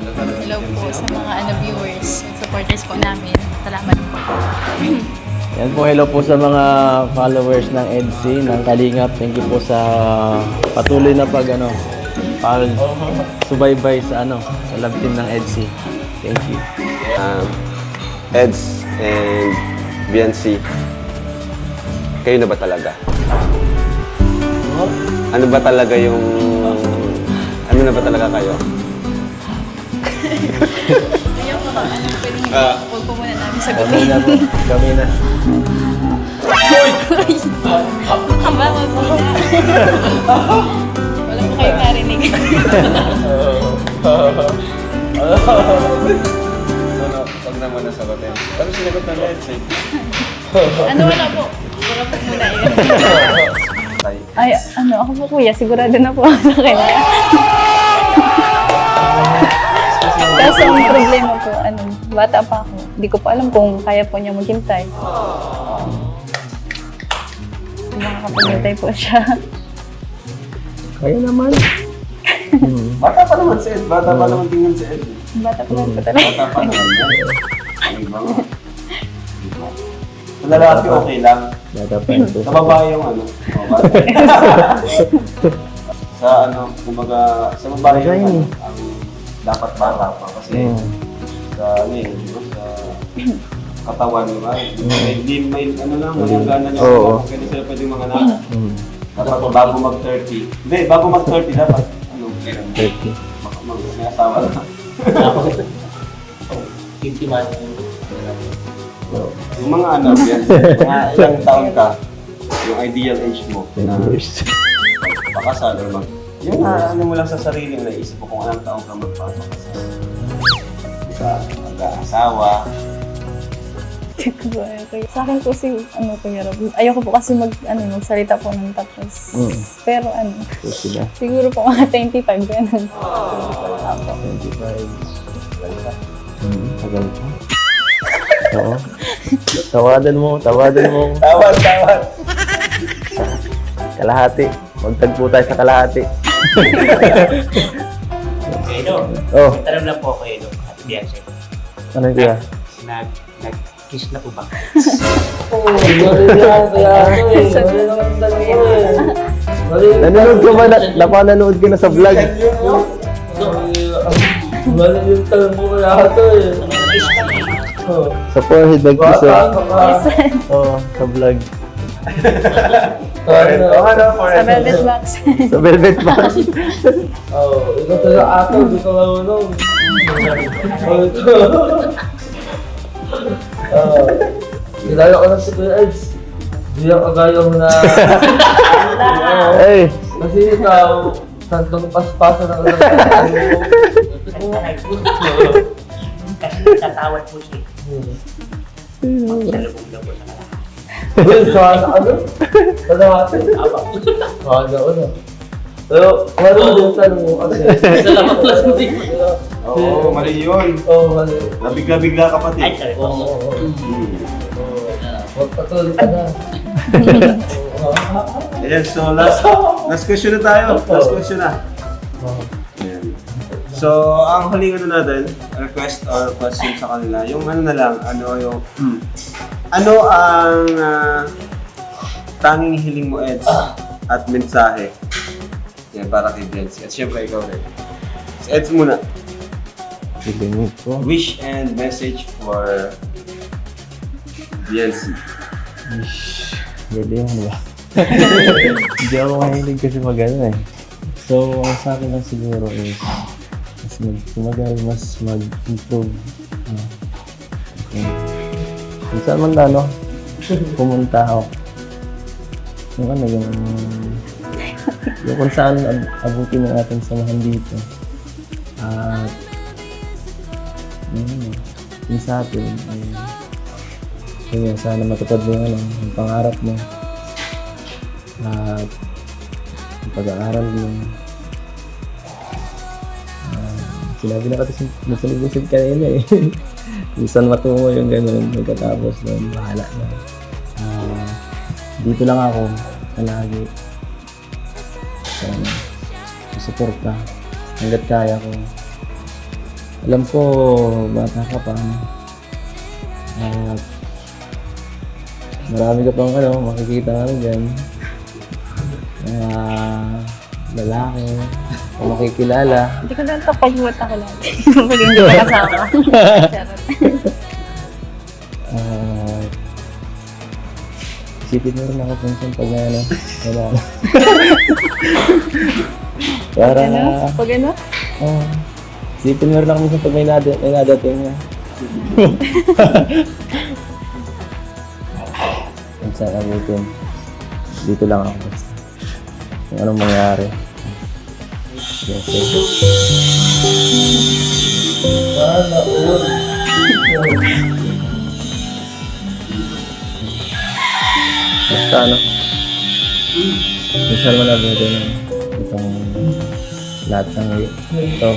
Hello po sa mga viewers and supporters po namin. Salamat po. Yan po, hello po sa mga followers ng EDC, ng Kalingap. Thank you po sa patuloy na subaybay sa sa love team ng EDC. Thank you. Eds and BNC, kayo na ba talaga? Ano ba talaga yung... Ano na ba talaga kayo? Ayaw po ba? Anong pwedeng huwag po muna namin Kami sagutin? na po. Kami na. Aba, wag po na. Wala po kayo narinig. Pag naman nasagutin. Ano sinagot ng Eds eh? Ano, wala po. Wala po muna yun. Ay, ako po kuya, sigurado na po ako sa kanya. Kaso ang problema po, bata pa ako. Hindi ko pa alam kung kaya po niya maghintay. Makakapagintay po siya. Kaya naman. Bata pa naman si Ed. Bata pa naman tingnan si Ed. Bata pa lang po talaga. Bata pa naman. Ay, mga. Sa lalaki okay lang. Bata pa ito. Sa babae yung sa kumbaga, sa babae yung ang dapat bata pa kasi sa sa katawan nila. May hangganan niya. Kaya sila pwedeng mga anak. Dapat bago mag-30. Hindi, bago mag-30 dapat 30. may asawa na. 50 man. Yung mga yan, mga ilang taon ka, yung ideal age mo na pakasal or yung mo lang sa sarili na naisip mo kung anong taon ka magpapakasal. Mag-asawa. Sa akin po Kuya Rob, ayoko po kasi magsalita po ng tapos. Pero siguro po mga 25, ganun. 25. Tagal pa. Oo. Tawadan mo. Tawad. Kalahati. Magtagpo tayo sa kalahati. Okay, no? Oh. Tanong lang po ako, no? Ate Bianca. Ano yung kaya? Nag-kiss na po ba? Nanonood ka ba? Napanood ka na sa vlog? Wala yung tanong mo kaya ito eh. Sa forehead nag-kiss. Sa vlog. Sa velvet box. Sa velvet box. Ikaw talaga ato, di ka marunong. Kilala ko na si Kuya Eds. Di ang kagayong na... Hey! Kasi ikaw, santong paspasa ng alam Kasi tatawad po siya. Magsalubog na po sa kalahati. Sa ano? Sa lahat? Abang. Ano? Pero, meron din tanong mo kasi. Salamat lang po. Oo, mali yun. Mali. Nabigla-bigla kapatid. Ay, sorry po. Magpatuloy ka na. Ayan, so last question na tayo. Last question na. Ayan. So, ang huling natin, request or question sa kanila, yung na lang, ano ang tanging hiling mo, Eds, at mensahe? Yan, para kay Biancy. At syempre, ikaw rin. Si Eds muna. Hiling ko. Wish and message for Biancy. Hiling mo ba? Hindi ako mahilig kasi mag-ano eh. So, ang sa akin lang siguro is mas tumagal, mas mag-improve. Kung saan man pumunta ako. Yung kung saan abutin ng ating samahan dito. At yung sa atin ay yun, sana matupad mo yung pangarap mo. At yung pag-aaral mo. Sinabi na kasi nasalubusig kanina eh. Minsan matungo yung gano'n, magkatapos nun, bahala na. Dito lang ako, palagi. Susuporta, hanggat kaya ko. alam ko, bata ka pa. At marami ka pang makikita ka dyan. Lalaki, o makikilala. Hindi ko lang kapag-buhat ako lang. Pag hindi ka kasama. Charot. Isipin mo rin ako minsan pag wala. Para, Pag ano? isipin mo rin ako minsan pag may nadating na. Minsan abutin. Dito lang ako basta. Kung anong mangyari. Yes, Sana all. basta minsan mo na buto na itong lahat ng ito.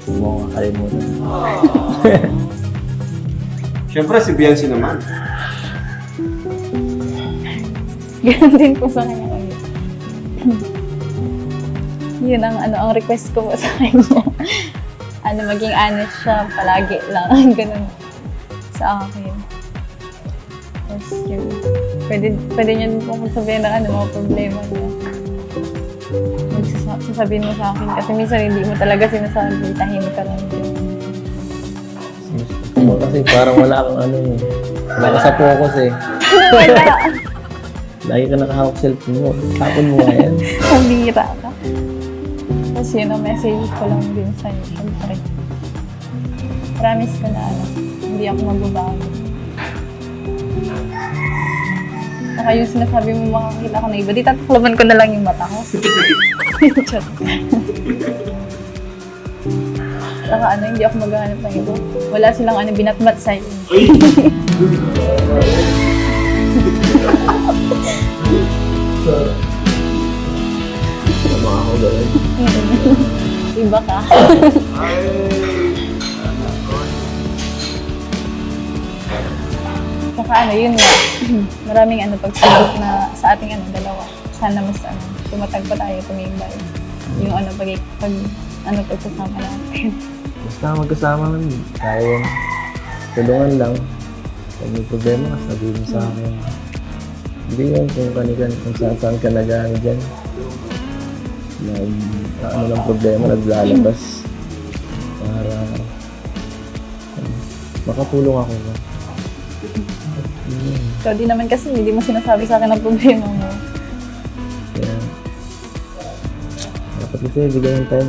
Huwag mo kakalimutan. Siyempre, si Biancy naman. Ganun din po sa kanya. Yun ang request ko po sa kanya. Maging honest siya palagi lang. Ganun sa akin. Tapos yun. Pwede niya din po kung sabihin na mga problema niya. Sasabihin mo sa akin. Kasi minsan hindi mo talaga sinasabi. Tahimik ka lang din. Kasi parang wala kang wala ka sa focus eh. Wala. Lagi ka nakahawak cellphone mo. Tapon mo nga yan. Pambira ka. Tapos yun ang message ko lang din sa'yo. Siyempre. Promise ko na hindi ako magbabago. Saka yung sinasabi mo makakita ko na iba, di tataklaban ko na lang yung mata ko. Saka hindi ako maghahanap ng iba. Wala silang binatmat sa'yo. Sama ako gawin. Iba ka. Saka yun nga. Maraming pagsubok na sa ating dalawa. Sana mas tumatag pa tayo, tumibay. Yung pagsasama natin. Basta magkasama man. Kaya yan. Tulungan lang. Pag may problema ka, sabihin mo sa akin. Hindi yan kung saan ka nag-ano dyan. Lang problema, naglalabas. Para makatulong ako ba. Ikaw di naman kasi, hindi mo sinasabi sa akin ang problema mo. Kaya, dapat kasi bigyan ng time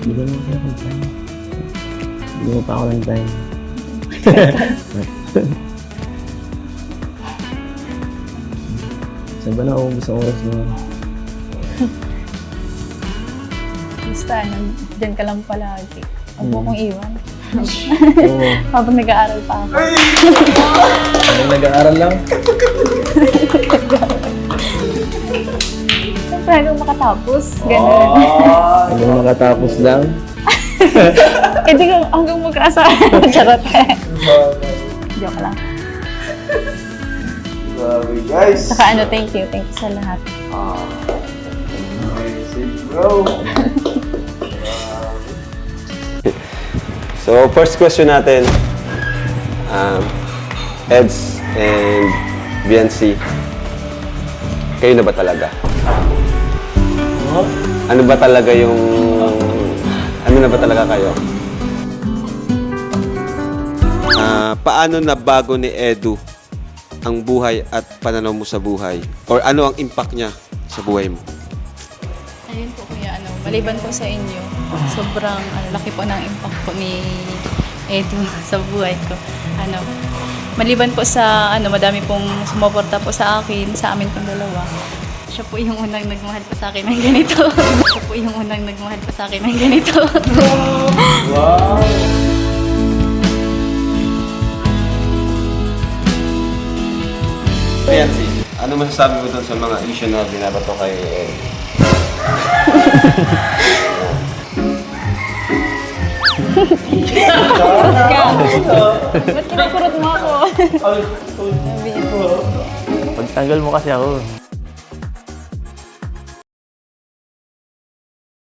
bigyan mo siya ng time. Bigyan mo pa ako ng time. Saan ba naubos ang oras mo? Basta, dyan ka lang palagi. Huwag mo kong iwan. Oo. Habang nag-aaral pa ako. Habang nag-aaral lang? Siyempre, hanggang makatapos. Ganun. Habang nakatapos lang? Hindi ko hanggang magkaasahan. Charot eh. Joke lang. Grabe, guys. Saka thank you. Thank you sa lahat. Amazing, bro. So, first question natin, Eds and Biancy, kayo na ba talaga? Ano ba talaga ano na ba talaga kayo? Paano nabago ni Edu ang buhay at pananaw mo sa buhay? Or ano ang impact niya sa buhay mo? Ayun po kuya, maliban po sa inyo, sobrang laki po ng impact po ni Edu sa buhay ko. Maliban po sa madami pong sumuporta po sa akin, sa amin pong dalawa. Siya po yung unang nagmahal po sa akin ng ganito. Siya po yung unang nagmahal po sa akin ng ganito. Wow! Biancy, ano masasabi mo doon sa mga issue na binabato kay Edu? Ba't kinakurot mo ako? Pagtanggal mo kasi ako.